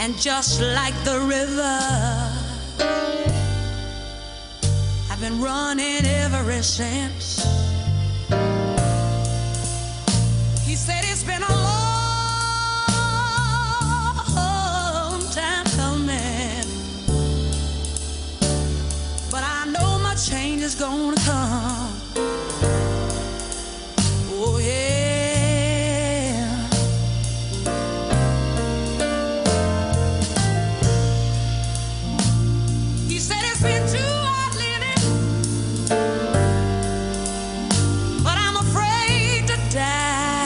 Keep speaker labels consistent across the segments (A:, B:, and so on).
A: And just like the river, I've been running ever since. He said it's been a long time coming, but I know my change is gonna come. Oh yeah. He said it's been too hard living, but I'm afraid to die.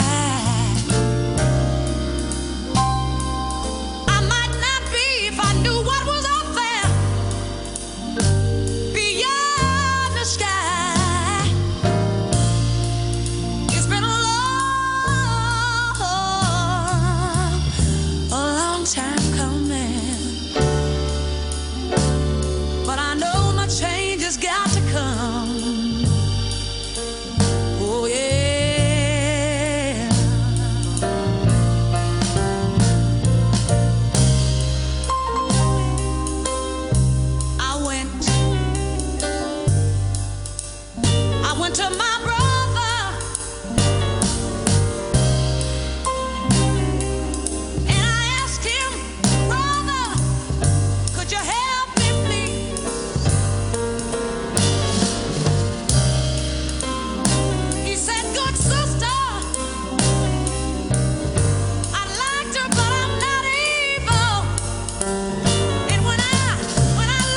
A: I might not be if I knew what was up there beyond the sky. It's been a long time coming, but I know my change has got to come. Oh yeah. I went to my brother and I asked him, brother, could you help me please? He said, good sister, I'd like to, but I'm not able. And when I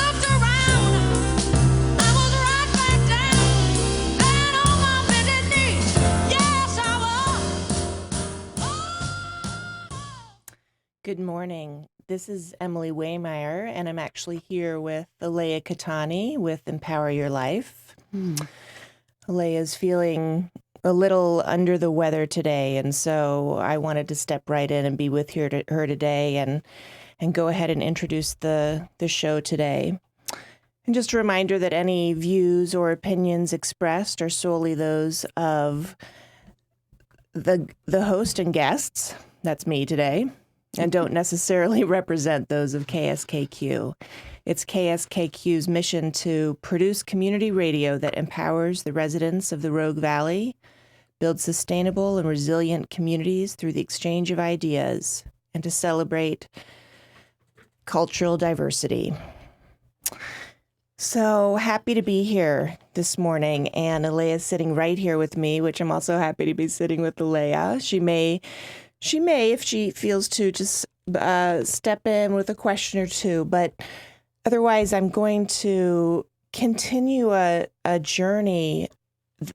A: looked around, I was right back down and on my bended knee. Yes, I was.
B: Good morning. This is Emily Waymire, and I'm actually here with Alaya Ketani with Empower Your Life. Alaya's feeling a little under the weather today, and so I wanted to step right in and be with her today and go ahead and introduce the show today. And just a reminder that any views or opinions expressed are solely those of the host and guests, that's me today, and don't necessarily represent those of KSKQ. It's KSKQ's mission to produce community radio that empowers the residents of the Rogue Valley, build sustainable and resilient communities through the exchange of ideas, and to celebrate cultural diversity. So happy to be here this morning, and Alaya's sitting right here with me, which I'm also happy to be sitting with Alaya. She may, if she feels to, just step in with a question or two, but otherwise I'm going to continue a journey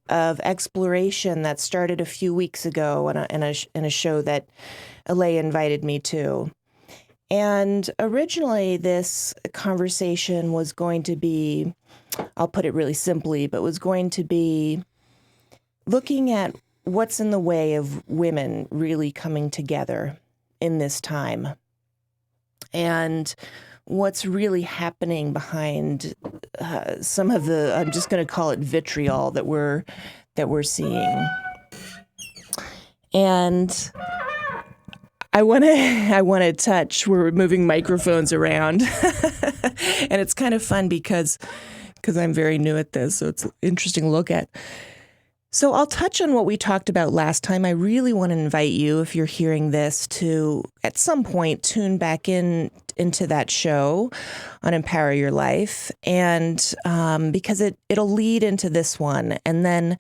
B: of exploration that started a few weeks ago in a show that Alaya invited me to. And originally this conversation was going to be, I'll put it really simply, but was going to be looking at what's in the way of women really coming together in this time, and what's really happening behind some of the, I'm just going to call it vitriol that we're seeing. And I want to touch, we're moving microphones around, and it's kind of fun because I'm very new at this, so it's interesting to look at. So I'll touch on what we talked about last time. I really want to invite you, if you're hearing this, to at some point tune back into that show on Empower Your Life, and because it'll lead into this one. And then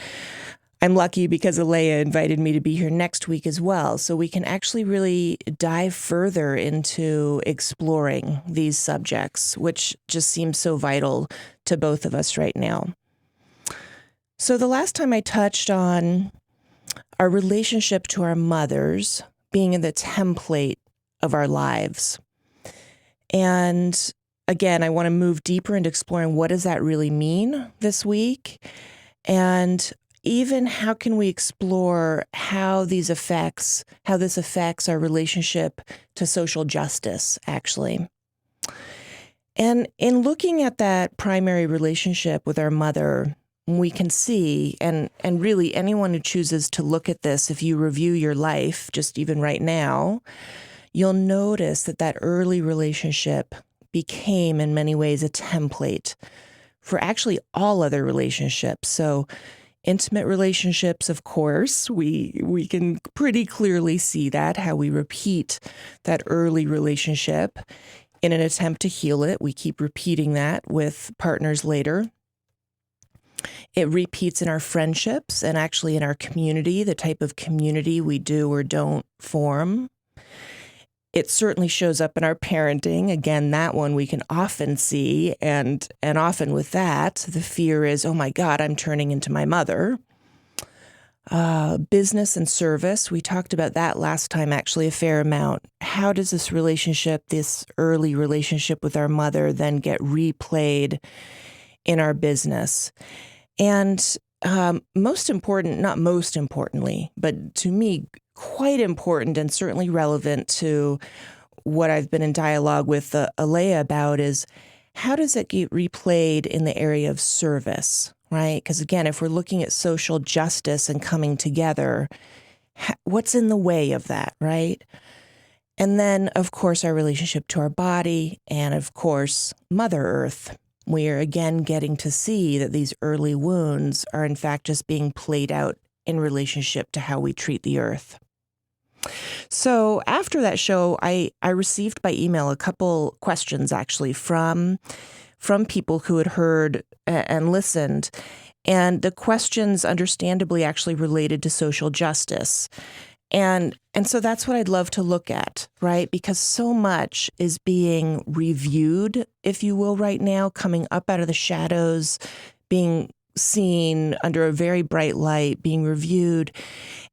B: I'm lucky because Alaya invited me to be here next week as well, so we can actually really dive further into exploring these subjects, which just seems so vital to both of us right now. So the last time I touched on our relationship to our mothers being in the template of our lives. And again, I want to move deeper into exploring what does that really mean this week, and even how can we explore how this affects our relationship to social justice, actually. And in looking at that primary relationship with our mother, we can see, and really anyone who chooses to look at this, if you review your life, just even right now, you'll notice that that early relationship became in many ways a template for actually all other relationships. So intimate relationships, of course, we can pretty clearly see that, how we repeat that early relationship in an attempt to heal it. We keep repeating that with partners later. It repeats in our friendships and actually in our community, the type of community we do or don't form. It certainly shows up in our parenting. Again, that one we can often see. And often with that, the fear is, oh my God, I'm turning into my mother. Business and service, we talked about that last time actually a fair amount. How does this relationship, this early relationship with our mother, then get replayed in our business? And most important, not most importantly, but to me, quite important and certainly relevant to what I've been in dialogue with Alaya about is how does it get replayed in the area of service, right? Because again, if we're looking at social justice and coming together, what's in the way of that, right? And then, of course, our relationship to our body and, of course, Mother Earth. We are again getting to see that these early wounds are in fact just being played out in relationship to how we treat the earth. So after that show, I received by email a couple questions actually from people who had heard and listened. And the questions understandably actually related to social justice. And so that's what I'd love to look at, right? Because so much is being reviewed, if you will, right now, coming up out of the shadows, being seen under a very bright light, being reviewed.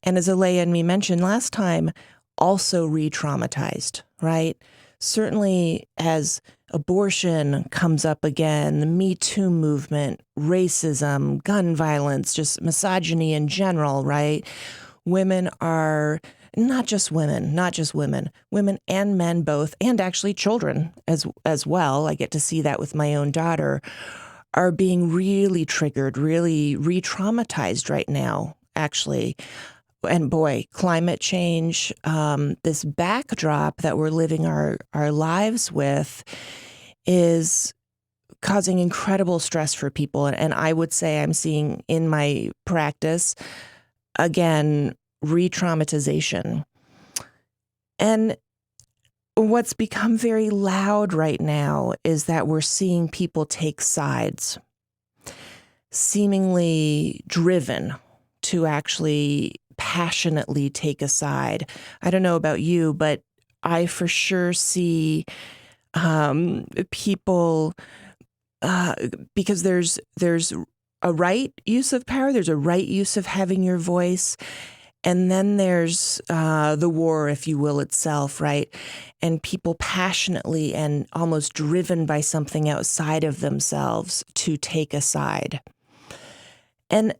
B: And as Alaya and me mentioned last time, also re-traumatized, right? Certainly as abortion comes up again, the Me Too movement, racism, gun violence, just misogyny in general, right? Women are not just women, women and men both, and actually children as well. I get to see that with my own daughter, are being really triggered, really re-traumatized right now, actually. And boy, climate change, this backdrop that we're living our lives with is causing incredible stress for people. And I would say I'm seeing in my practice, again, re-traumatization. And what's become very loud right now is that we're seeing people take sides, seemingly driven to actually passionately take a side. I don't know about you, but I for sure see people, because there's a right use of power, there's a right use of having your voice, and then there's the war, if you will, itself, right? And people passionately and almost driven by something outside of themselves to take a side. And,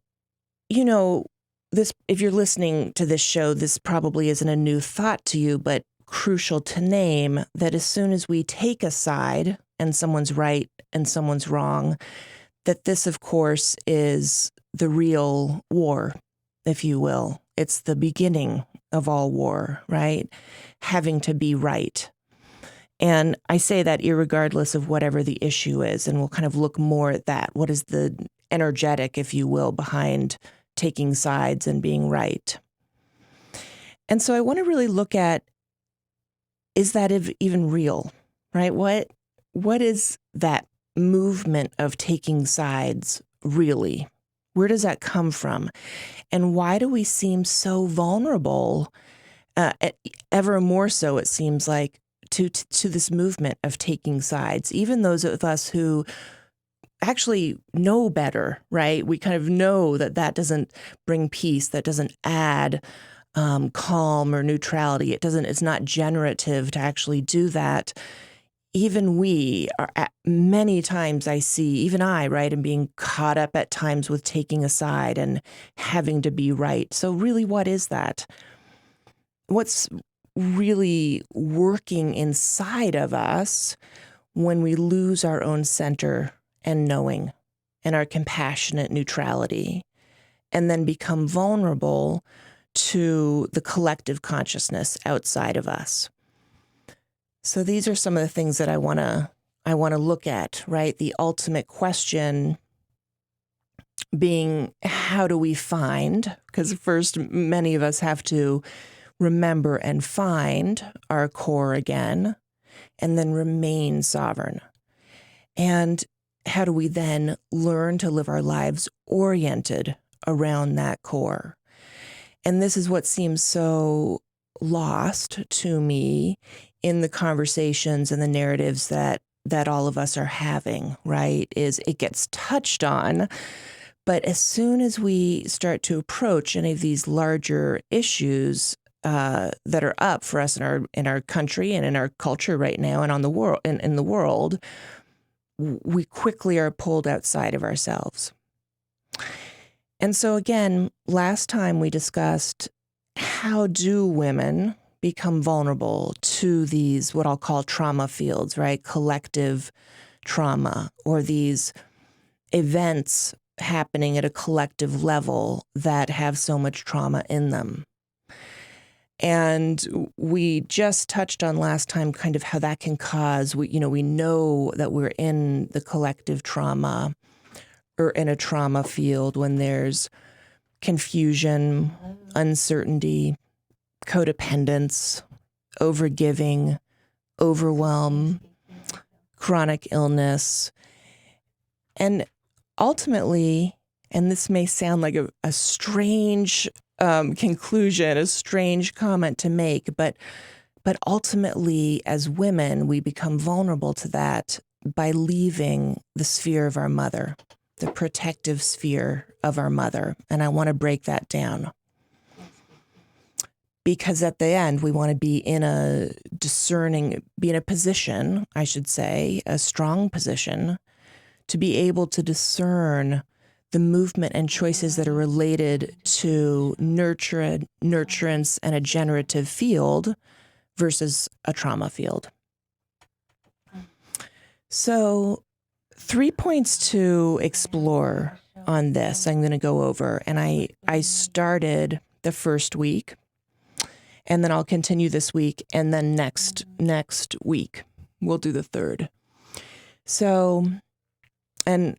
B: you know, this, if you're listening to this show, this probably isn't a new thought to you, but crucial to name that as soon as we take a side and someone's right and someone's wrong, that this, of course, is the real war, if you will. It's the beginning of all war, right? Having to be right. And I say that irregardless of whatever the issue is, and we'll kind of look more at that. What is the energetic, if you will, behind taking sides and being right? And so I want to really look at, is that even real, right? What is that movement of taking sides really? Where does that come from? And why do we seem so vulnerable, ever more so, it seems like, to this movement of taking sides? Even those of us who actually know better, right? We kind of know that doesn't bring peace, that doesn't add calm or neutrality. It's not generative to actually do that. Even we are, many times I see, even I, right, am being caught up at times with taking a side and having to be right. So really, what is that? What's really working inside of us when we lose our own center and knowing and our compassionate neutrality, and then become vulnerable to the collective consciousness outside of us? So these are some of the things that I want to look at, right? The ultimate question being, how do we find? Because first, many of us have to remember and find our core again, and then remain sovereign. And how do we then learn to live our lives oriented around that core? And this is what seems so lost to me in the conversations and the narratives that all of us are having, right? Is it gets touched on, but as soon as we start to approach any of these larger issues that are up for us in our country and in our culture right now, and on the world in the world, we quickly are pulled outside of ourselves. And so again, last time we discussed, how do women become vulnerable to these, what I'll call trauma fields, right? Collective trauma, or these events happening at a collective level that have so much trauma in them. And we just touched on last time kind of how that can cause, we know that we're in the collective trauma or in a trauma field when there's confusion, uncertainty, codependence, overgiving, overwhelm, chronic illness. And ultimately, and this may sound like a strange conclusion, a strange comment to make, but ultimately, as women, we become vulnerable to that by leaving the sphere of our mother, the protective sphere of our mother. And I want to break that down. Because at the end, we want to be in a position, I should say, a strong position, to be able to discern the movement and choices that are related to nurturance and a generative field versus a trauma field. So 3 points to explore on this I'm going to go over. And I started the first week, and then I'll continue this week, and then next week we'll do the third. So, and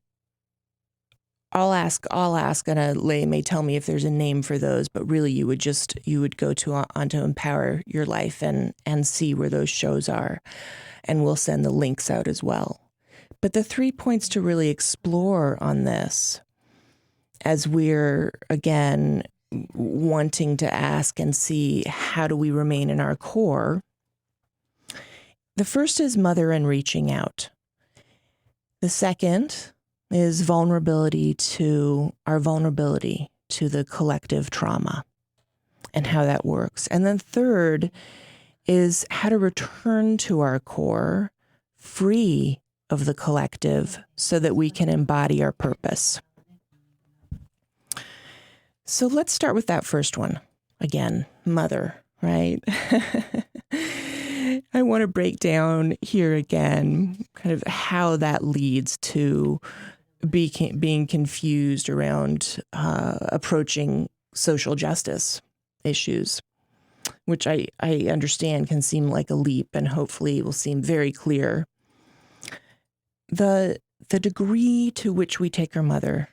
B: I'll ask, and Alaya may tell me if there's a name for those, but really you would go onto Empower Your Life and see where those shows are, and we'll send the links out as well. But the 3 points to really explore on this, as we're, again, wanting to ask and see, how do we remain in our core? The first is mother and reaching out. The second is vulnerability to the collective trauma and how that works. And then third is how to return to our core, free of the collective, so that we can embody our purpose. So let's start with that first one. Again, mother, right? I want to break down here again kind of how that leads to being confused around approaching social justice issues, which I understand can seem like a leap, and hopefully will seem very clear. The degree to which we take our mother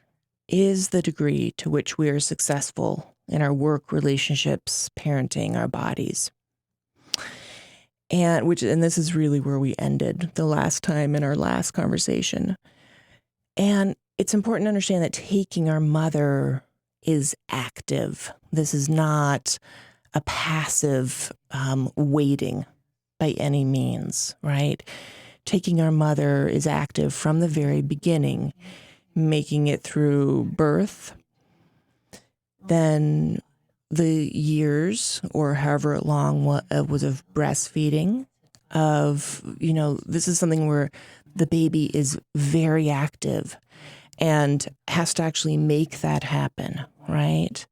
B: is the degree to which we are successful in our work, relationships, parenting, our bodies. And this is really where we ended the last time in our last conversation. And it's important to understand that taking our mother is active. This is not a passive waiting by any means, right? Taking our mother is active from the very beginning, making it through birth, then the years or however long was of breastfeeding, this is something where the baby is very active and has to actually make that happen, right?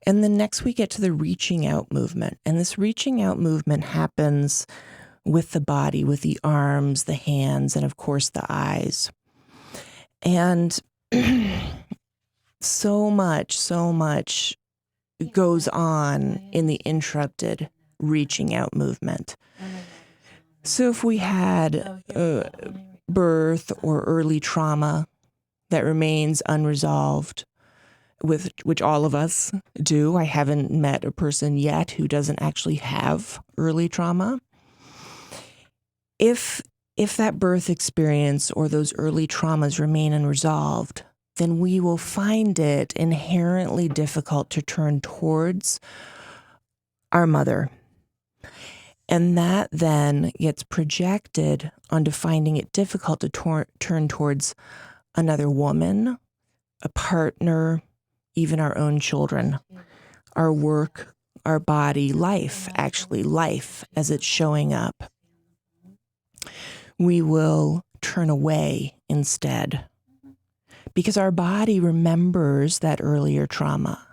B: And then next we get to the reaching out movement. And this reaching out movement happens with the body, with the arms, the hands, and of course the eyes. And so much goes on in the interrupted reaching out movement. So if we had birth or early trauma that remains unresolved, with which all of us do. I haven't met a person yet who doesn't actually have early trauma. If that birth experience or those early traumas remain unresolved, then we will find it inherently difficult to turn towards our mother. And that then gets projected onto finding it difficult to turn towards another woman, a partner, even our own children, our work, our body, life as it's showing up. We will turn away instead because our body remembers that earlier trauma,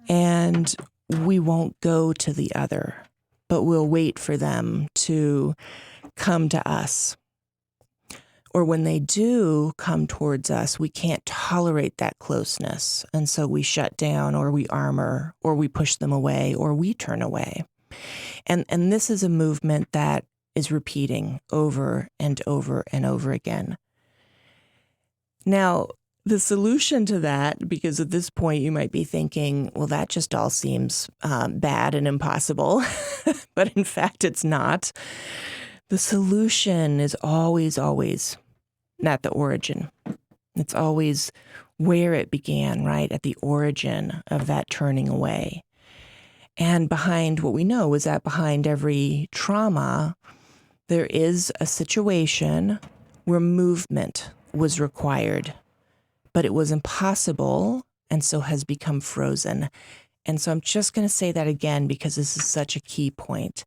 B: and we won't go to the other, but we'll wait for them to come to us. Or when they do come towards us, we can't tolerate that closeness. And so we shut down, or we armor, or we push them away, or we turn away. And this is a movement that is repeating over and over and over again. Now, the solution to that, because at this point you might be thinking, well, that just all seems bad and impossible. But in fact, it's not. The solution is always at the origin. It's always where it began, right? At the origin of that turning away. And behind what we know is that behind every trauma, there is a situation where movement was required, but it was impossible and so has become frozen. And so I'm just going to say that again because this is such a key point.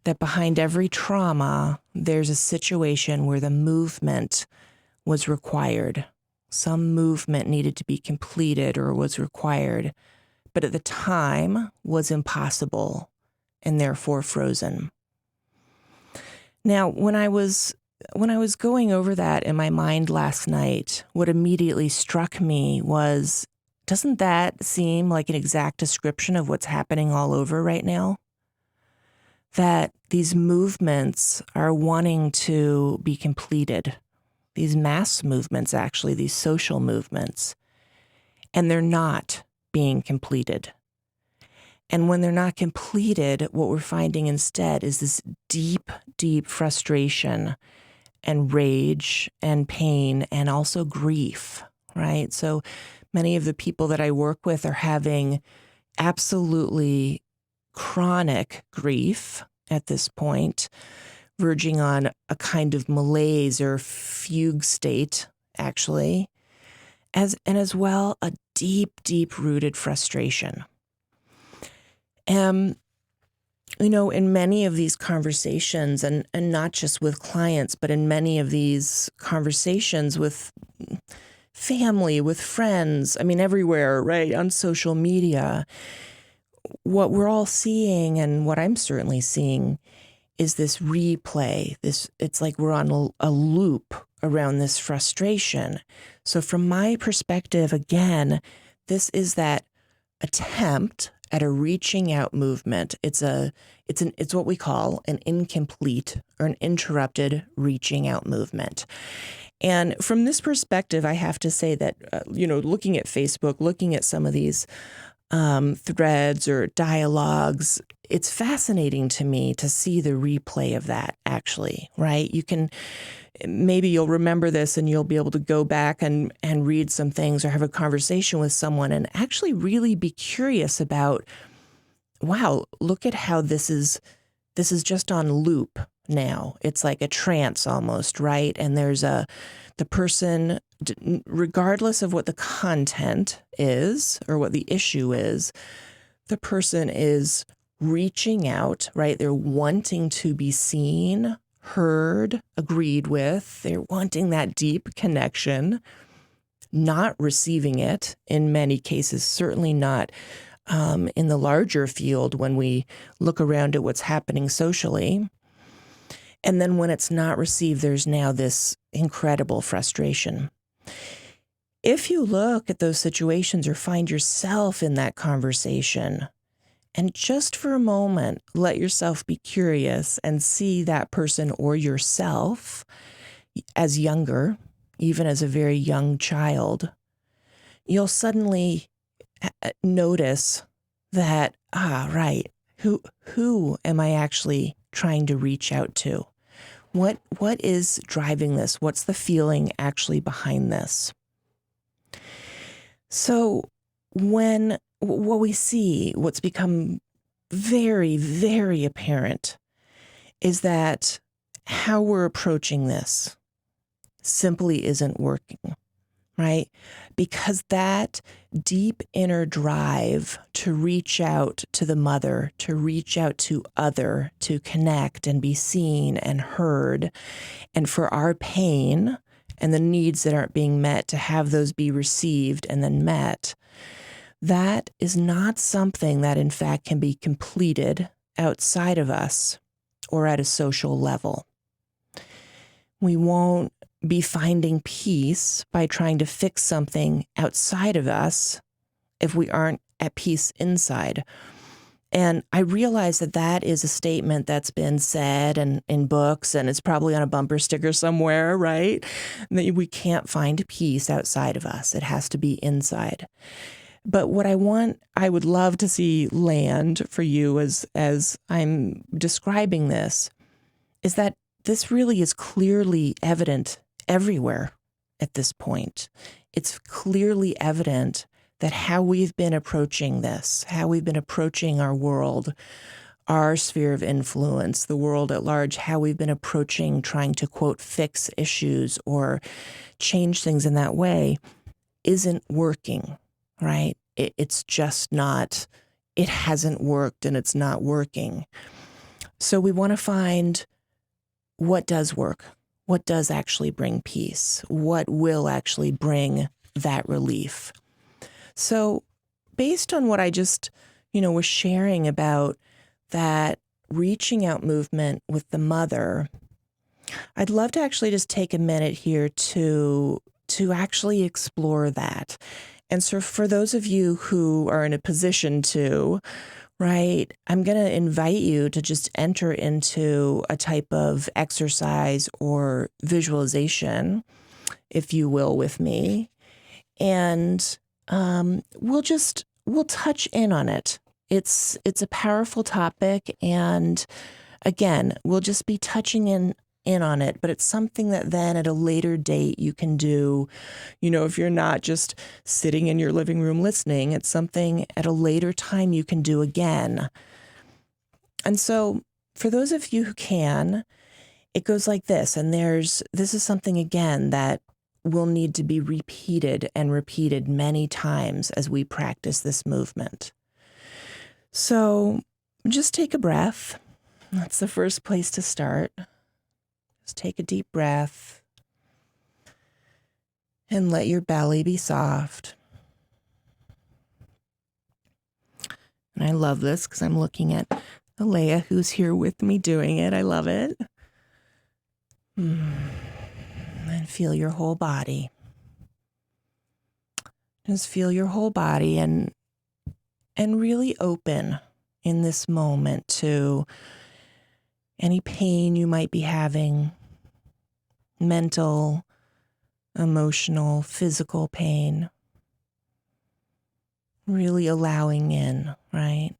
B: That behind every trauma, there's a situation where the movement was required. Some movement needed to be completed or was required, but at the time was impossible and therefore frozen. Now, when I was going over that in my mind last night, what immediately struck me was, doesn't that seem like an exact description of what's happening all over right now? That these movements are wanting to be completed, these mass movements, actually, these social movements, and they're not being completed. And when they're not completed, what we're finding instead is this deep, deep frustration and rage and pain and also grief, right? So many of the people that I work with are having absolutely chronic grief at this point, verging on a kind of malaise or fugue state, actually, as well a deep, deep rooted frustration. In many of these conversations, and not just with clients, but in many of these conversations with family, with friends, everywhere, right, on social media, what we're all seeing, and what I'm certainly seeing, is this replay. It's like we're on a loop around this frustration. So from my perspective, again, this is that attempt at a reaching out movement. It's what we call an incomplete or an interrupted reaching out movement. And from this perspective, I have to say that, looking at Facebook, looking at some of these threads or dialogues, it's fascinating to me to see the replay of that, actually, right? Maybe you'll remember this and you'll be able to go back and read some things or have a conversation with someone and actually really be curious about, wow, look at how this is just on loop now. It's like a trance almost, right? And there's the person, regardless of what the content is or what the issue is, the person is reaching out, right? They're wanting to be seen, heard, agreed with. They're wanting that deep connection, not receiving it in many cases, certainly not in the larger field when we look around at what's happening socially. And then when it's not received, there's now this incredible frustration. If you look at those situations or find yourself in that conversation And just for a moment, let yourself be curious and see that person or yourself as younger, even as a very young child. You'll suddenly notice that, right, who am I actually trying to reach out to? What is driving this? What's the feeling actually behind this? So what we see, what's become very, very apparent is that how we're approaching this simply isn't working, right? Because that deep inner drive to reach out to the mother, to reach out to other, to connect and be seen and heard, and for our pain and the needs that aren't being met to have those be received and then met, that is not something that in fact can be completed outside of us or at a social level. We won't be finding peace by trying to fix something outside of us if we aren't at peace inside. And I realize that that is a statement that's been said and in books, and it's probably on a bumper sticker somewhere, right? That we can't find peace outside of us. It has to be inside. But what I would love to see land for you as I'm describing this, is that this really is clearly evident everywhere at this point. It's clearly evident that how we've been approaching this, how we've been approaching our world, our sphere of influence, the world at large, how we've been approaching trying to, quote, fix issues or change things in that way isn't working, right? It's just not, it hasn't worked and it's not working. So we want to find what does work, what does actually bring peace, what will actually bring that relief. So based on what I just, was sharing about that reaching out movement with the mother, I'd love to actually just take a minute here to actually explore that. And so for those of you who are in a position to, right, I'm going to invite you to just enter into a type of exercise or visualization, if you will, with me. And we'll touch in on it. It's a powerful topic. And again, we'll just be touching in on it, but it's something that then at a later date you can do, if you're not just sitting in your living room listening, it's something at a later time you can do again. And so for those of you who can, it goes like this. And this is something again that will need to be repeated and repeated many times as we practice this movement. So just take a breath. That's the first place to start. Just take a deep breath and let your belly be soft. And I love this because I'm looking at Alaya, who's here with me doing it. I love it. And feel your whole body. Just feel your whole body and really open in this moment to any pain you might be having, mental, emotional, physical pain. Really allowing in, right?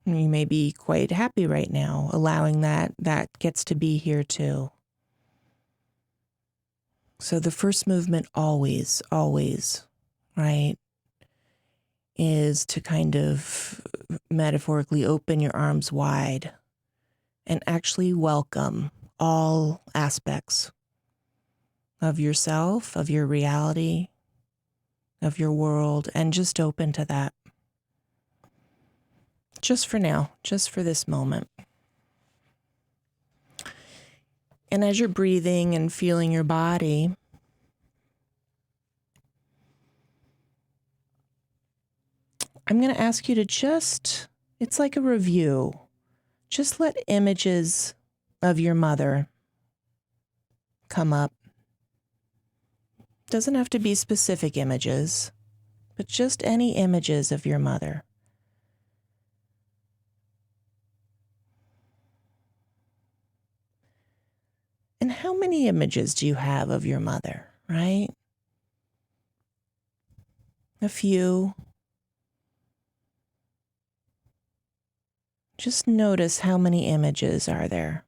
B: You may be quite happy right now, allowing that gets to be here too. So the first movement always, right, is to kind of metaphorically open your arms wide and actually welcome all aspects of yourself, of your reality, of your world, and just open to that. Just for now, just for this moment. And as you're breathing and feeling your body, I'm going to ask you to it's like a review. Just let images of your mother come up. Doesn't have to be specific images, but just any images of your mother. how many images do you have of your mother, right? A few. Just notice how many images are there.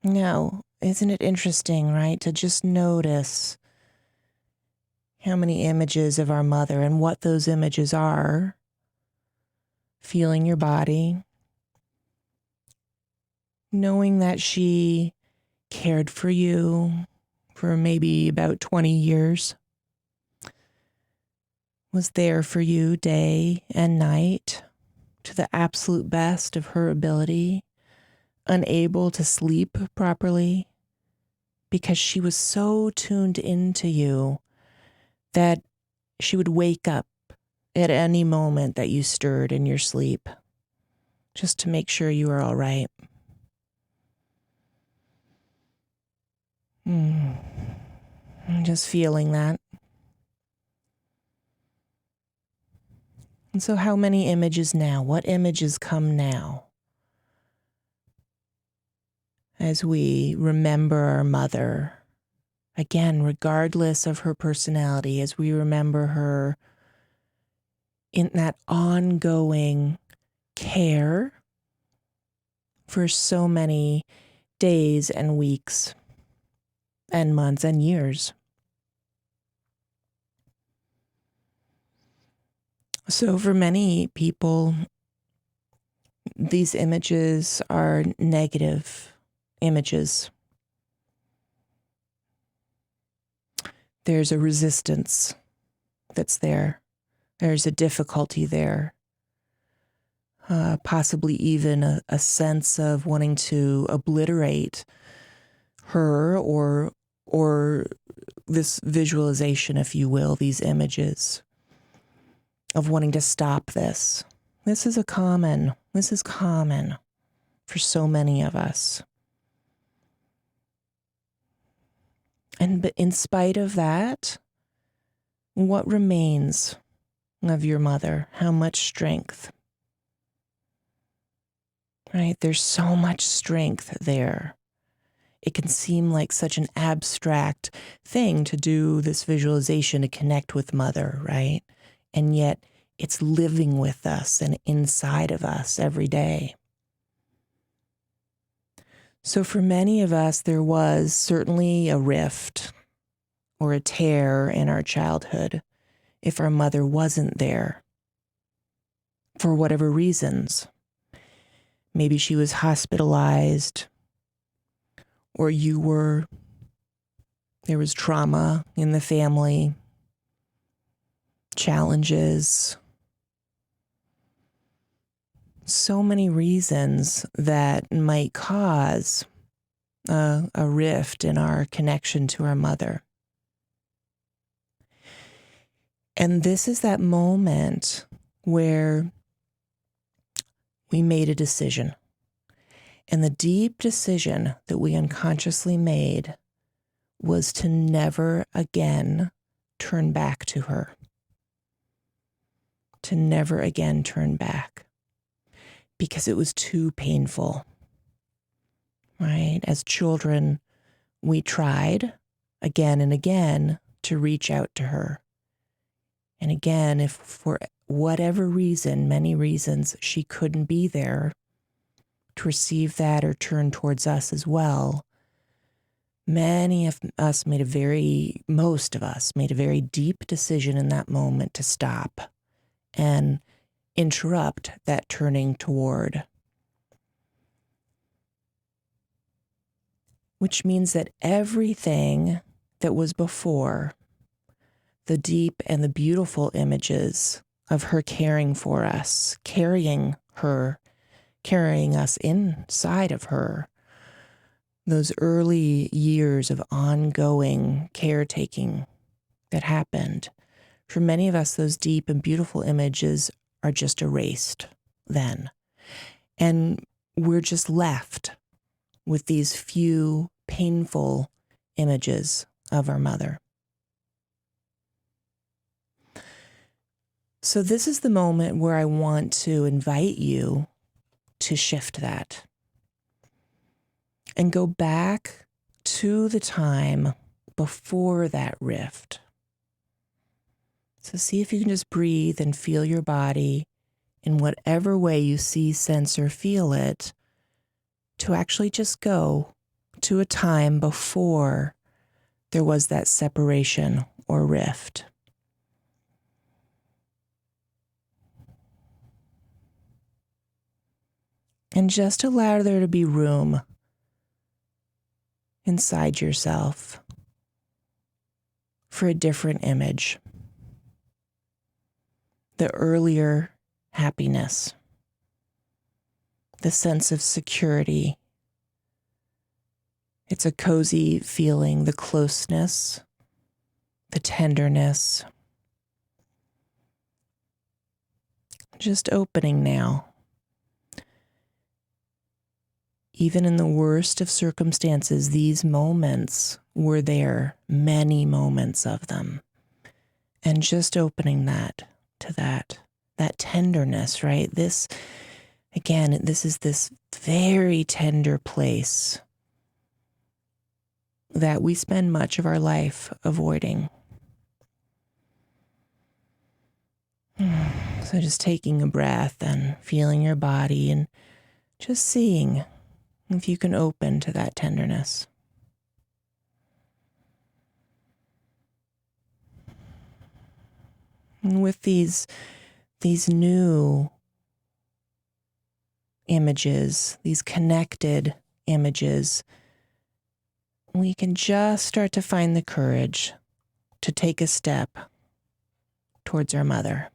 B: Now, isn't it interesting, right, to just notice how many images of our mother and what those images are, feeling your body, knowing that she cared for you for maybe about 20 years, was there for you day and night to the absolute best of her ability, unable to sleep properly because she was so tuned into you that she would wake up at any moment that you stirred in your sleep just to make sure you were all right. I'm just feeling that. And so how many images now? What images come now? As we remember our mother, again, regardless of her personality, as we remember her in that ongoing care for so many days and weeks and months and years. So for many people, these images are negative images. There's a resistance that's there. There's a difficulty there. Possibly even a sense of wanting to obliterate her or this visualization, if you will, these images of wanting to stop this. This is common for so many of us. But in spite of that, what remains of your mother? How much strength? Right? There's so much strength there. It can seem like such an abstract thing to do this visualization to connect with mother, right? And yet it's living with us and inside of us every day. So for many of us, there was certainly a rift or a tear in our childhood if our mother wasn't there for whatever reasons. Maybe she was hospitalized, or there was trauma in the family, challenges, so many reasons that might cause a rift in our connection to our mother. And this is that moment where we made a decision. And the deep decision that we unconsciously made was to never again turn back to her. To never again turn back. Because it was too painful. Right? As children, we tried again and again to reach out to her. And again, if for whatever reason, many reasons, she couldn't be there to receive that or turn towards us as well, most of us made a very deep decision in that moment to stop and interrupt that turning toward. Which means that everything that was before, the deep and the beautiful images of her caring for us, carrying us inside of her, those early years of ongoing caretaking that happened, for many of us, those deep and beautiful images are just erased then. And we're just left with these few painful images of our mother. So this is the moment where I want to invite you to shift that and go back to the time before that rift. So see if you can just breathe and feel your body in whatever way you see, sense, or feel it, to actually just go to a time before there was that separation or rift. And just allow there to be room inside yourself for a different image. The earlier happiness, the sense of security. It's a cozy feeling, the closeness, the tenderness. Just opening now. Even in the worst of circumstances, these moments were there, many moments of them. And just opening that to that tenderness, right? This is this very tender place that we spend much of our life avoiding. So just taking a breath and feeling your body and just seeing if you can open to that tenderness. And with these new images, these connected images, we can just start to find the courage to take a step towards our mother.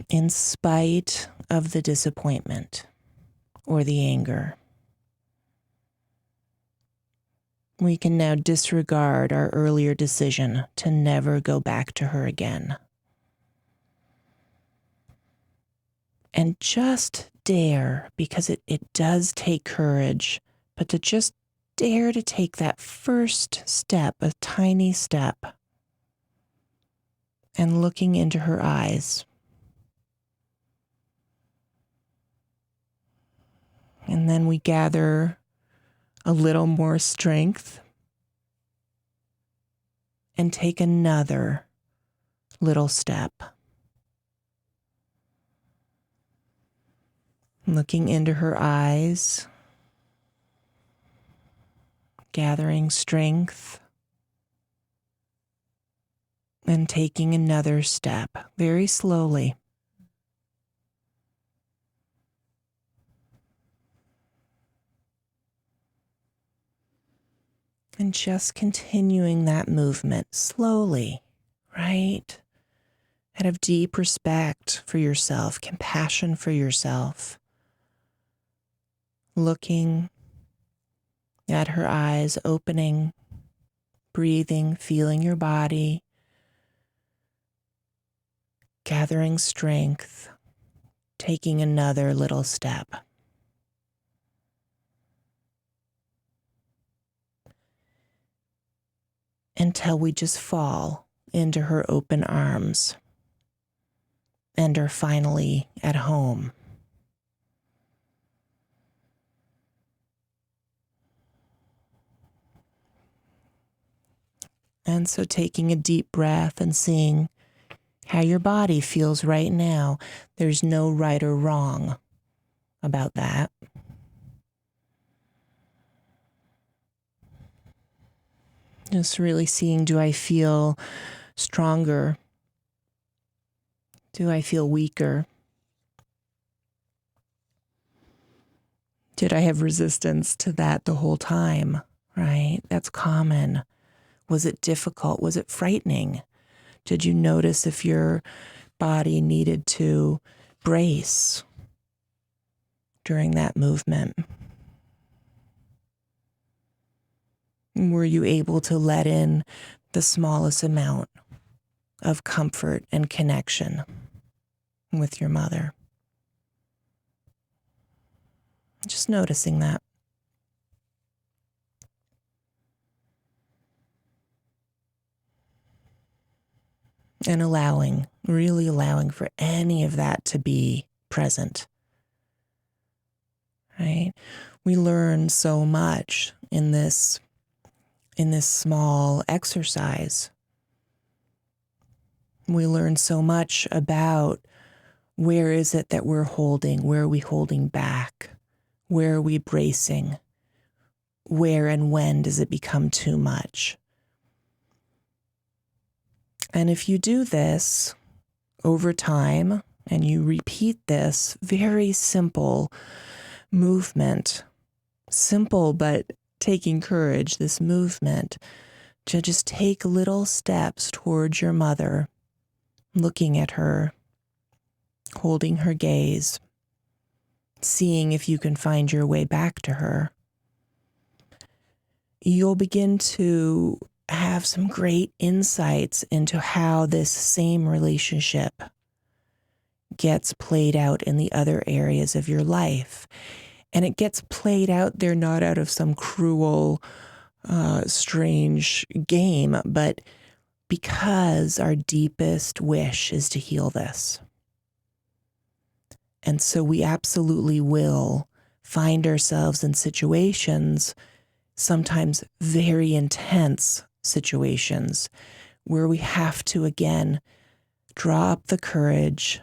B: In spite of the disappointment or the anger, we can now disregard our earlier decision to never go back to her again. And just dare, because it does take courage, but to just dare to take that first step, a tiny step, and looking into her eyes. And then we gather a little more strength and take another little step. Looking into her eyes, gathering strength, and taking another step very slowly. And just continuing that movement slowly, right? Out of deep respect for yourself, compassion for yourself. Looking at her eyes, opening, breathing, feeling your body, gathering strength, taking another little step. Until we just fall into her open arms and are finally at home. And so taking a deep breath and seeing how your body feels right now. There's no right or wrong about that. Just really seeing, do I feel stronger? Do I feel weaker? Did I have resistance to that the whole time? Right? That's common. Was it difficult? Was it frightening? Did you notice if your body needed to brace during that movement? Were you able to let in the smallest amount of comfort and connection with your mother? Just noticing that. And allowing really allowing for any of that to be present, right? We learn so much in this small exercise. We learn so much about where is it that we're holding, where are we holding back, where are we bracing, where and when does it become too much. And if you do this over time and you repeat this very simple movement, simple but taking courage, this movement to just take little steps towards your mother, looking at her, holding her gaze, seeing if you can find your way back to her, you'll begin to have some great insights into how this same relationship gets played out in the other areas of your life. And it gets played out there not out of some cruel, strange game, but because our deepest wish is to heal this. And so we absolutely will find ourselves in situations, sometimes very intense situations, where we have to again draw up the courage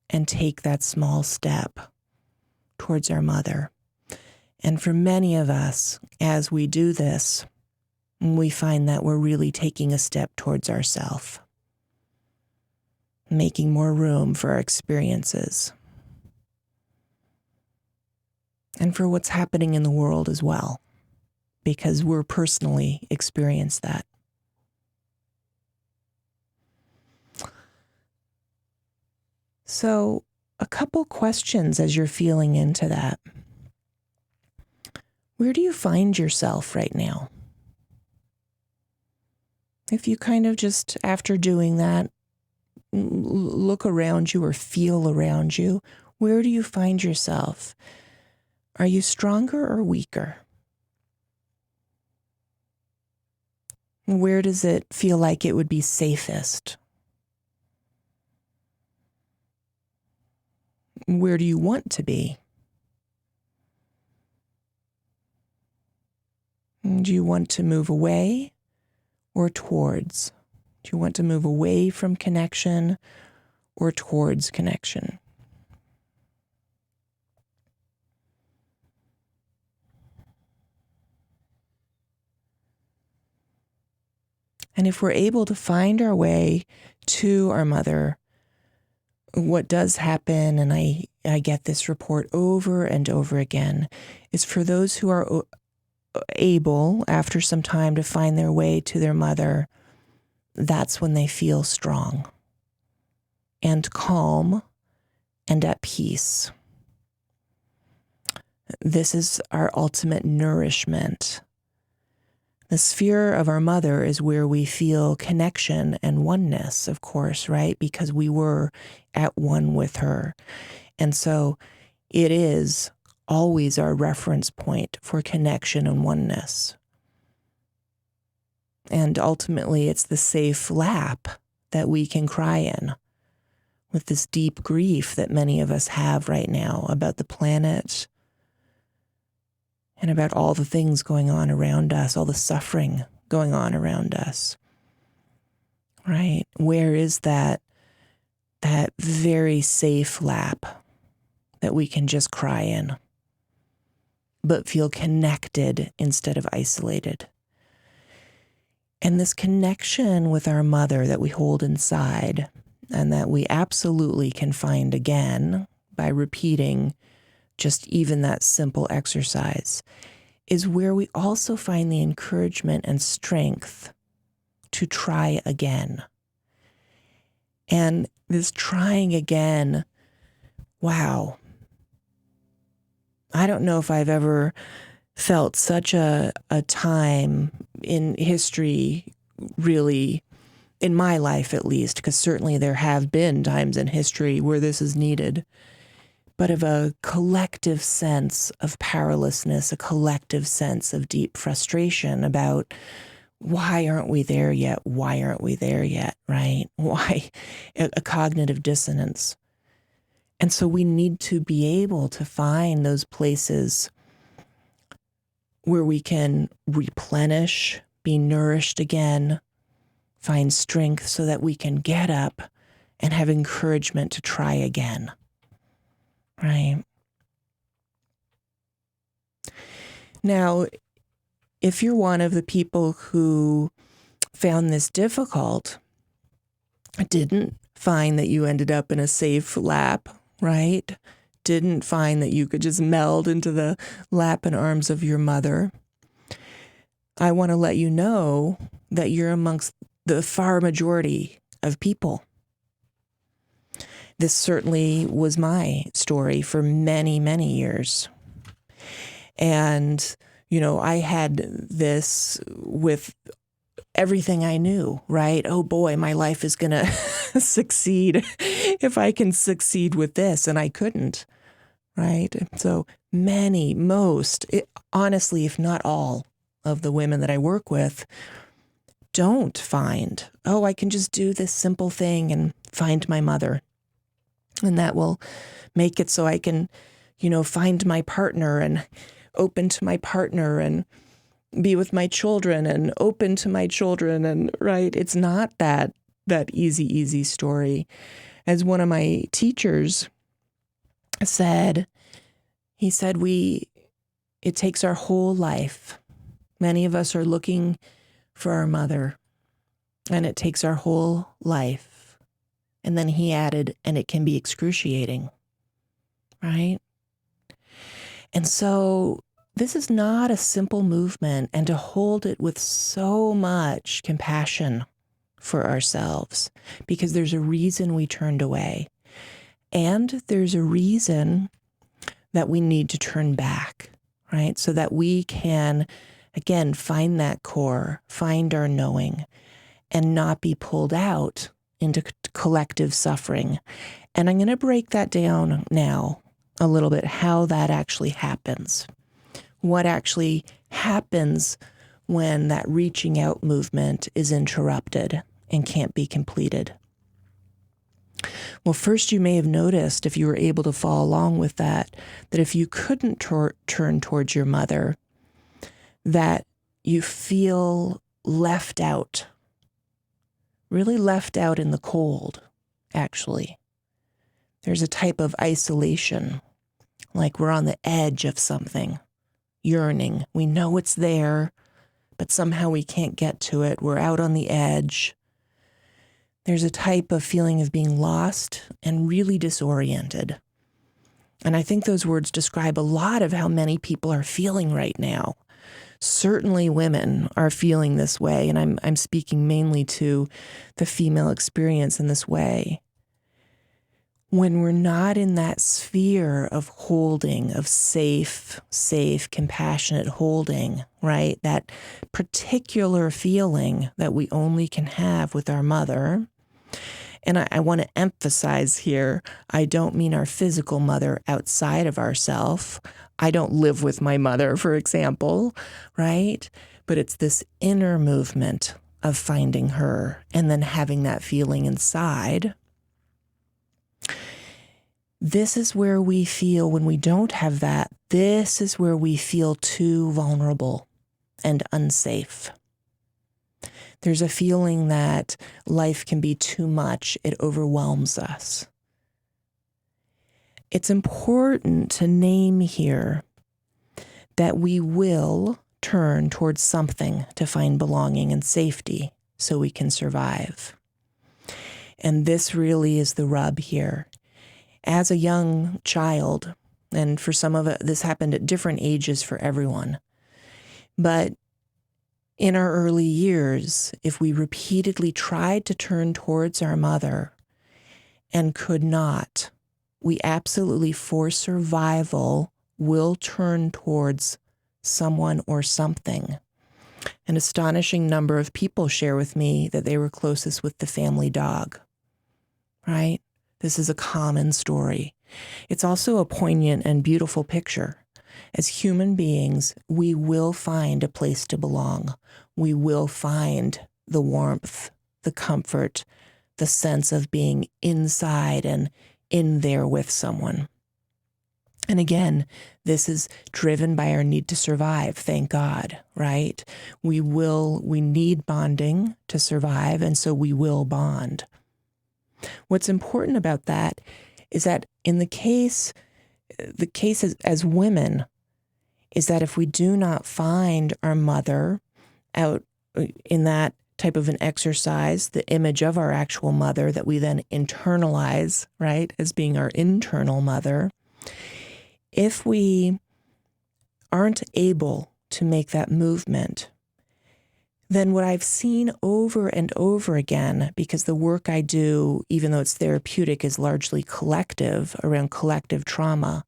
B: and take that small step towards our mother. And for many of us, as we do this, we find that we're really taking a step towards ourselves, making more room for our experiences and for what's happening in the world as well, because we're personally experienced that. So, a couple questions as you're feeling into that. Where do you find yourself right now? If you kind of just, after doing that, look around you or feel around you, where do you find yourself? Are you stronger or weaker? Where does it feel like it would be safest? Where do you want to be? Do you want to move away or towards? Do you want to move away from connection or towards connection? And if we're able to find our way to our mother, what does happen, and I get this report over and over again, is for those who are able, after some time, to find their way to their mother, that's when they feel strong and calm and at peace. This is our ultimate nourishment. The sphere of our mother is where we feel connection and oneness, of course, right? Because we were at one with her. And so it is always our reference point for connection and oneness. And ultimately, it's the safe lap that we can cry in with this deep grief that many of us have right now about the planet and about all the things going on around us, all the suffering going on around us, right? Where is that very safe lap that we can just cry in, but feel connected instead of isolated? And this connection with our mother that we hold inside and that we absolutely can find again by repeating just even that simple exercise is where we also find the encouragement and strength to try again. And this trying again, wow. I don't know if I've ever felt such a time in history, really, in my life at least, because certainly there have been times in history where this is needed, but of a collective sense of powerlessness, a collective sense of deep frustration about Why aren't we there yet? Why aren't we there yet? Right? Why? A cognitive dissonance. And so we need to be able to find those places where we can replenish, be nourished again, find strength so that we can get up and have encouragement to try again. Right? Now, if you're one of the people who found this difficult, didn't find that you ended up in a safe lap, right? Didn't find that you could just meld into the lap and arms of your mother, I want to let you know that you're amongst the far majority of people. This certainly was my story for many, many years. And, I had this with everything I knew, right? Oh boy, my life is going to succeed if I can succeed with this. And I couldn't, right? So honestly, if not all of the women that I work with don't find, I can just do this simple thing and find my mother. And that will make it so I can, find my partner and open to my partner and be with my children and open to my children. And right, it's not that easy story. As one of my teachers said, he said, it takes our whole life. Many of us are looking for our mother, and it takes our whole life. And then he added, and it can be excruciating, right? And so this is not a simple movement, and to hold it with so much compassion for ourselves, because there's a reason we turned away. And there's a reason that we need to turn back, right? So that we can, again, find that core, find our knowing, and not be pulled out into collective suffering. And I'm going to break that down now a little bit, how that actually happens. What actually happens when that reaching out movement is interrupted and can't be completed. Well, first, you may have noticed, if you were able to follow along with that if you couldn't turn towards your mother, that you feel left out, really left out in the cold, actually. There's a type of isolation, like we're on the edge of something, yearning. We know it's there, but somehow we can't get to it. We're out on the edge. There's a type of feeling of being lost and really disoriented. And I think those words describe a lot of how many people are feeling right now. Certainly women are feeling this way, and I'm speaking mainly to the female experience in this way. When we're not in that sphere of holding, of safe, compassionate holding, right? That particular feeling that we only can have with our mother. And I want to emphasize here, I don't mean our physical mother outside of ourself. I don't live with my mother, for example, right? But it's this inner movement of finding her and then having that feeling inside. This is where we feel, when we don't have that, this is where we feel too vulnerable and unsafe. There's a feeling that life can be too much. It overwhelms us. It's important to name here that we will turn towards something to find belonging and safety so we can survive. And this really is the rub here. As a young child, and for some of it, this happened at different ages for everyone, but in our early years, if we repeatedly tried to turn towards our mother and could not, we absolutely, for survival, will turn towards someone or something. An astonishing number of people share with me that they were closest with the family dog, right? This is a common story. It's also a poignant and beautiful picture. As human beings, we will find a place to belong. we will find the warmth, the comfort, the sense of being inside and in there with someone. And again, this is driven by our need to survive, thank God, right? We need bonding to survive, and so we will bond. What's important about that is that in the case as women is that if we do not find our mother out in that type of an exercise, the image of our actual mother that we then internalize, right, as being our internal mother, if we aren't able to make that movement, then what I've seen over and over again, because the work I do, even though it's therapeutic, is largely collective, around collective trauma,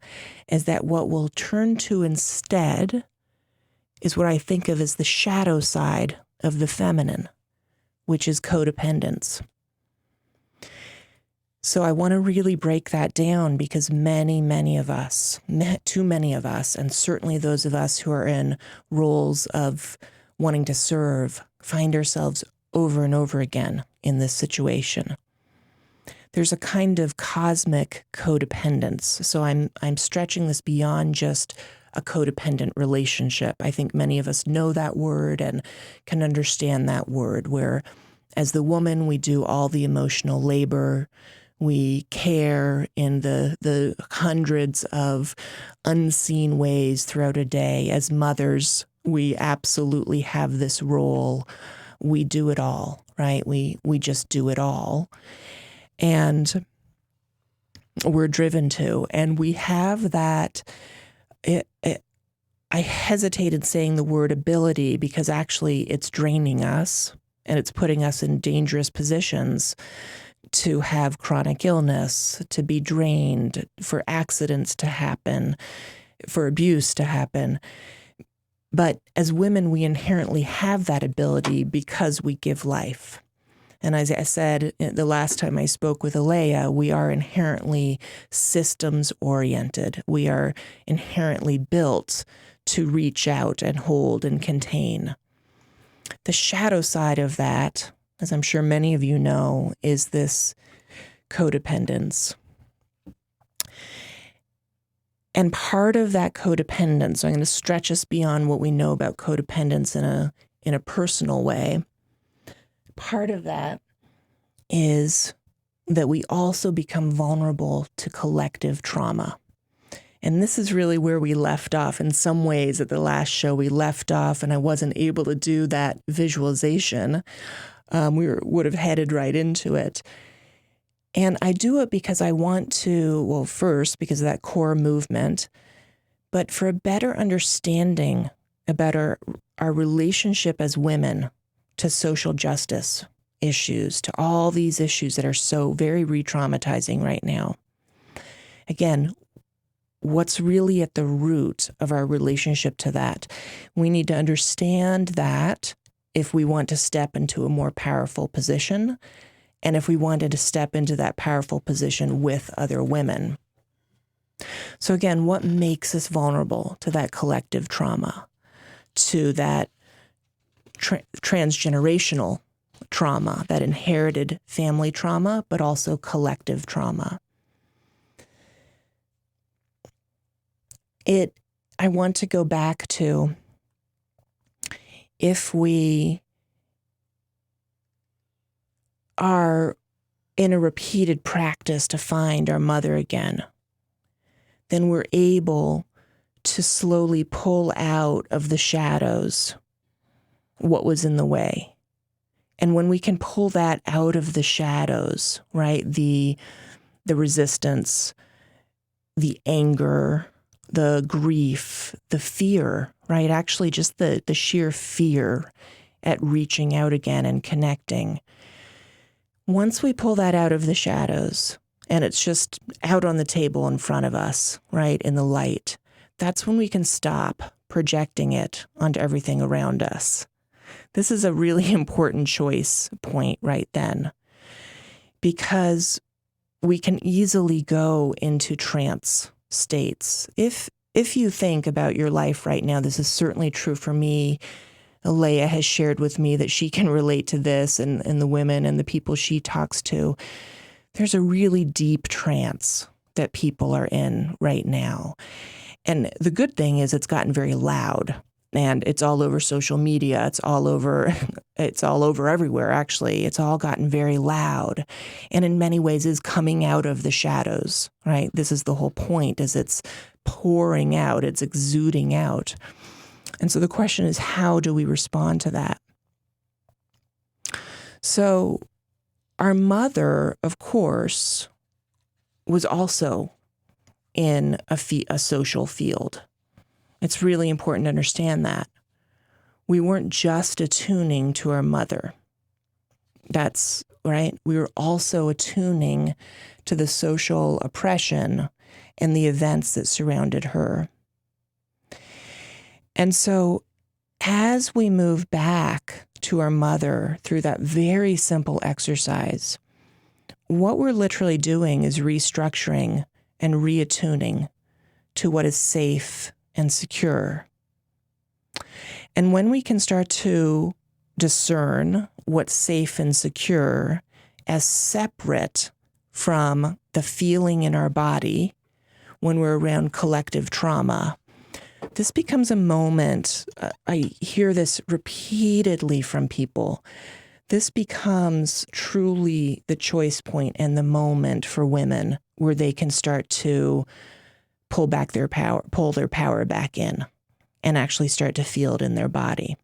B: is that what we'll turn to instead is what I think of as the shadow side of the feminine, which is codependence. So I want to really break that down because many of us, too many of us, and certainly those of us who are in roles of wanting to serve, find ourselves over and over again in this situation. There's a kind of cosmic codependence. So I'm stretching this beyond just a codependent relationship. I think many of us know that word and can understand that word, where as the woman, we do all the emotional labor. We care in the hundreds of unseen ways throughout a day. As mothers, we absolutely have this role. We do it all, right? We just do it all. And we're driven to. And we have that. I hesitated saying the word ability because actually it's draining us and it's putting us in dangerous positions to have chronic illness, to be drained, for accidents to happen, for abuse to happen. But as women, we inherently have that ability because we give life. And as I said the last time I spoke with Alaya, we are inherently systems-oriented. We are inherently built to reach out and hold and contain. The shadow side of that, as I'm sure many of you know, is this codependence. And part of that codependence, so I'm going to stretch us beyond what we know about codependence in a personal way. Part of that is that we also become vulnerable to collective trauma. And this is really where we left off. In some ways, at the last show, we left off, and I wasn't able to do that visualization. Would have headed right into it. And I do it because I want to, well, first, because of that core movement, but for a better understanding about our relationship as women to social justice issues, to all these issues that are so very re-traumatizing right now. Again, what's really at the root of our relationship to that? We need to understand that if we want to step into a more powerful position, and if we wanted to step into that powerful position with other women. So again, what makes us vulnerable to that collective trauma, to that transgenerational trauma, that inherited family trauma, but also collective trauma? I want to go back to, if we are in a repeated practice to find our mother again, then we're able to slowly pull out of the shadows what was in the way. And when we can pull that out of the shadows, right, the resistance, the anger, the grief, the fear, right, actually just the sheer fear at reaching out again and connecting. Once we pull that out of the shadows and it's just out on the table in front of us, right, in the light, that's when we can stop projecting it onto everything around us. This is a really important choice point right then, because we can easily go into trance states. If you think about your life right now, this is certainly true for me. Alaya has shared with me that she can relate to this, and the women and the people she talks to. There's a really deep trance that people are in right now. And the good thing is it's gotten very loud, and it's all over social media. It's all over everywhere, actually. It's all gotten very loud, and in many ways is coming out of the shadows, right? This is the whole point, is it's pouring out, it's exuding out. And so the question is, how do we respond to that? So our mother, of course, was also in a social field. It's really important to understand that. We weren't just attuning to our mother. That's right. We were also attuning to the social oppression and the events that surrounded her. And so as we move back to our mother through that very simple exercise, what we're literally doing is restructuring and reattuning to what is safe and secure. And when we can start to discern what's safe and secure as separate from the feeling in our body when we're around collective trauma, this becomes a moment. I hear this repeatedly from people. This becomes truly the choice point and the moment for women where they can start to pull their power back in and actually start to feel it in their body.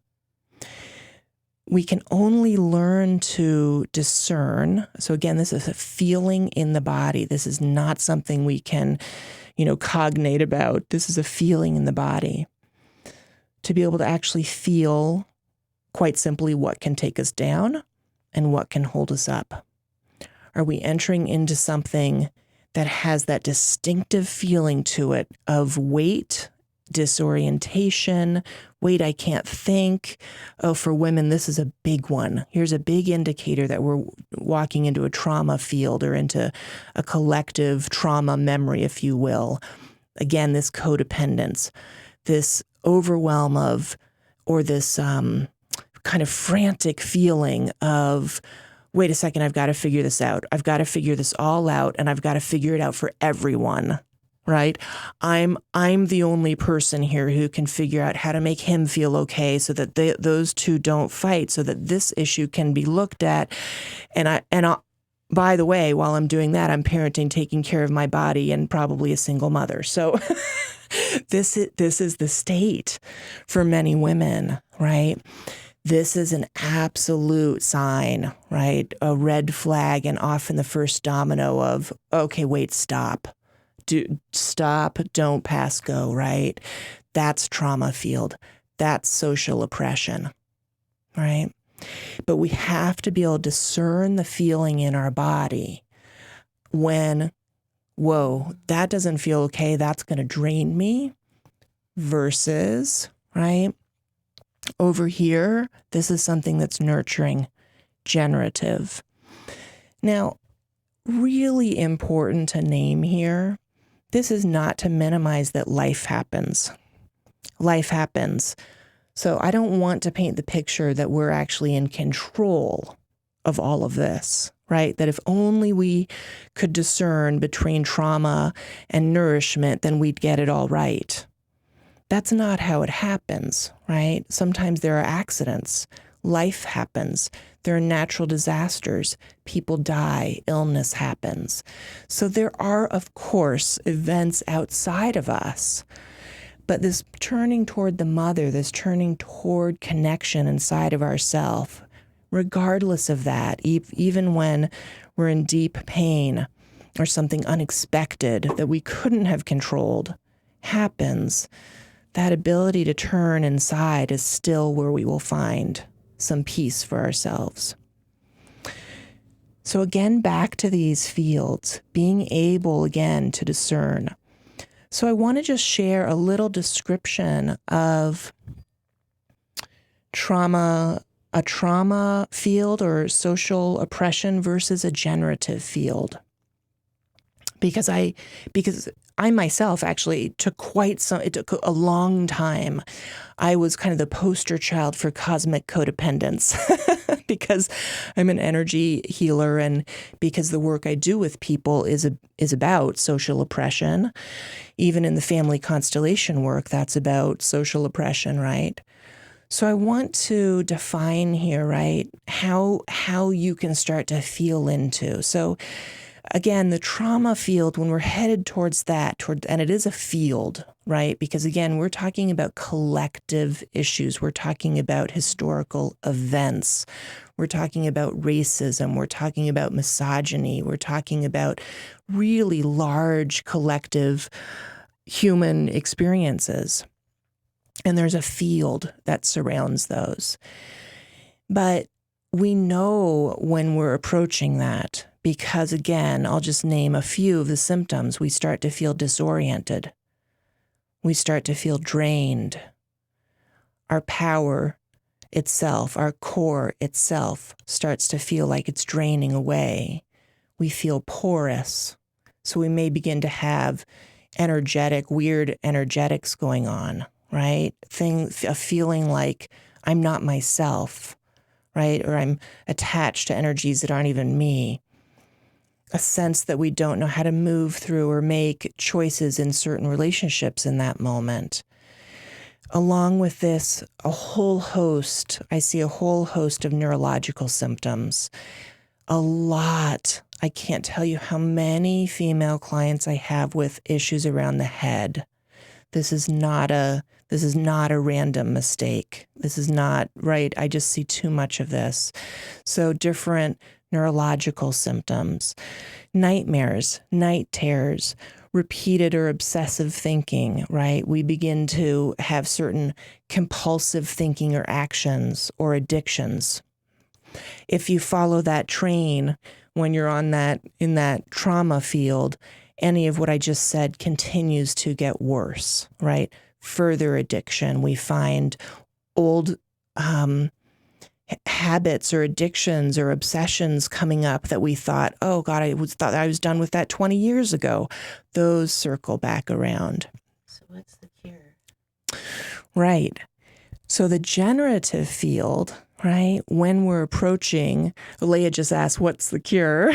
B: We can only learn to discern. So again, this is a feeling in the body. This is not something we can, cognate about. This is a feeling in the body. To be able to actually feel, quite simply, what can take us down and what can hold us up. Are we entering into something that has that distinctive feeling to it of weight, disorientation, wait, I can't think. Oh, for women, this is a big one. Here's a big indicator that we're walking into a trauma field or into a collective trauma memory, if you will. Again, this codependence, this overwhelm of, or this kind of frantic feeling of, wait a second, I've got to figure this out. I've got to figure this all out, and I've got to figure it out for everyone. Right? I'm the only person here who can figure out how to make him feel okay so that those two don't fight, so that this issue can be looked at. And by the way, while I'm doing that, I'm parenting, taking care of my body, and probably a single mother. So this is the state for many women, right? This is an absolute sign, right? A red flag, and often the first domino of, okay, wait, stop. Stop, don't pass go, right? That's trauma field. That's social oppression, right? But we have to be able to discern the feeling in our body when, whoa, that doesn't feel okay, that's going to drain me, versus, right? Over here, this is something that's nurturing, generative. Now, really important to name here, this is not to minimize that life happens. Life happens. So I don't want to paint the picture that we're actually in control of all of this, right? That if only we could discern between trauma and nourishment, then we'd get it all right. That's not how it happens, right? Sometimes there are accidents. Life happens. There are natural disasters. People die. Illness happens. So there are, of course, events outside of us. But this turning toward the mother, this turning toward connection inside of ourselves, regardless of that, even when we're in deep pain or something unexpected that we couldn't have controlled happens, that ability to turn inside is still where we will find some peace for ourselves. So again, back to these fields, being able again to discern. So I want to just share a little description of trauma, a trauma field or social oppression versus a generative field. because I myself actually took it took a long time. I was kind of the poster child for cosmic codependence because I'm an energy healer, and because the work I do with people is about social oppression. Even in the family constellation work, that's about social oppression, right? So I want to define here, right, how you can start to feel into. So again, the trauma field, when we're headed towards that, and it is a field, right? Because again, we're talking about collective issues. We're talking about historical events. We're talking about racism. We're talking about misogyny. We're talking about really large collective human experiences. And there's a field that surrounds those. But we know when we're approaching that, because again, I'll just name a few of the symptoms. We start to feel disoriented. We start to feel drained. Our power itself, our core itself, starts to feel like it's draining away. We feel porous. So we may begin to have weird energetics going on, right? A feeling like I'm not myself, right? Or I'm attached to energies that aren't even me. A sense that we don't know how to move through or make choices in certain relationships in that moment. Along with this, I see a whole host of neurological symptoms. A lot. I can't tell you how many female clients I have with issues around the head. This is not a random mistake. This is not right. I just see too much of this. So different neurological symptoms, nightmares, night terrors, repeated or obsessive thinking, right? We begin to have certain compulsive thinking or actions or addictions. If you follow that train when you're in that trauma field, any of what I just said continues to get worse, right? Further addiction. We find old habits or addictions or obsessions coming up that we thought, oh God, thought I was done with that 20 years ago. Those circle back around.
C: So what's the cure?
B: Right. So the generative field, right, when we're approaching, Alaya just asked, what's the cure?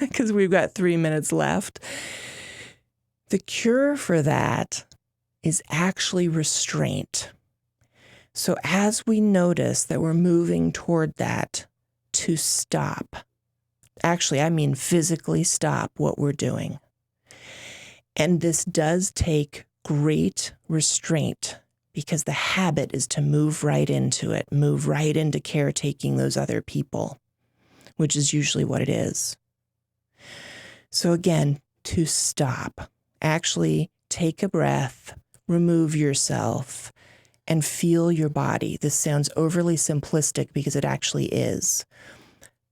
B: Because we've got 3 minutes left. The cure for that is actually restraint. So as we notice that we're moving toward that, to stop. Actually, I mean physically stop what we're doing. And this does take great restraint, because the habit is to move right into it, move right into caretaking those other people, which is usually what it is. So again, to stop, actually take a breath, remove yourself, and feel your body. This sounds overly simplistic because it actually is.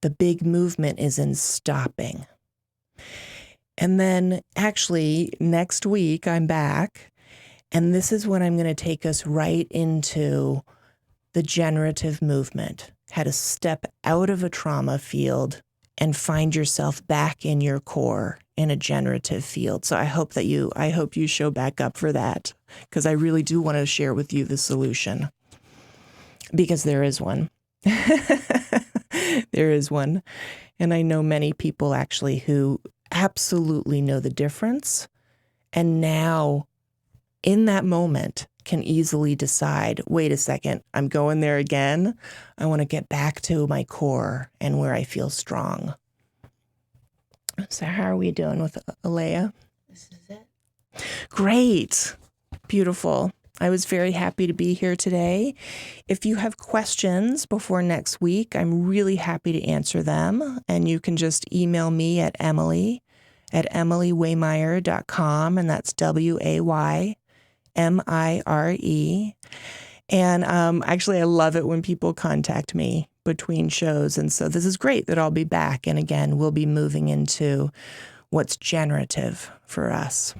B: The big movement is in stopping. And then actually next week I'm back, and this is when I'm going to take us right into the generative movement, how to step out of a trauma field and find yourself back in your core in a generative field. So I hope you show back up for that, because I really do want to share with you the solution, because there is one. There is one. And I know many people actually who absolutely know the difference, and now in that moment can easily decide, wait a second, I'm going there again. I want to get back to my core and where I feel strong. So how are we doing with Alaya?
C: This is it.
B: Great. Beautiful. I was very happy to be here today. If you have questions before next week, I'm really happy to answer them. And you can just email me at emilywaymire.com, and that's WAYMIRE. And actually, I love it when people contact me between shows. And so this is great that I'll be back. And again, we'll be moving into what's generative for us.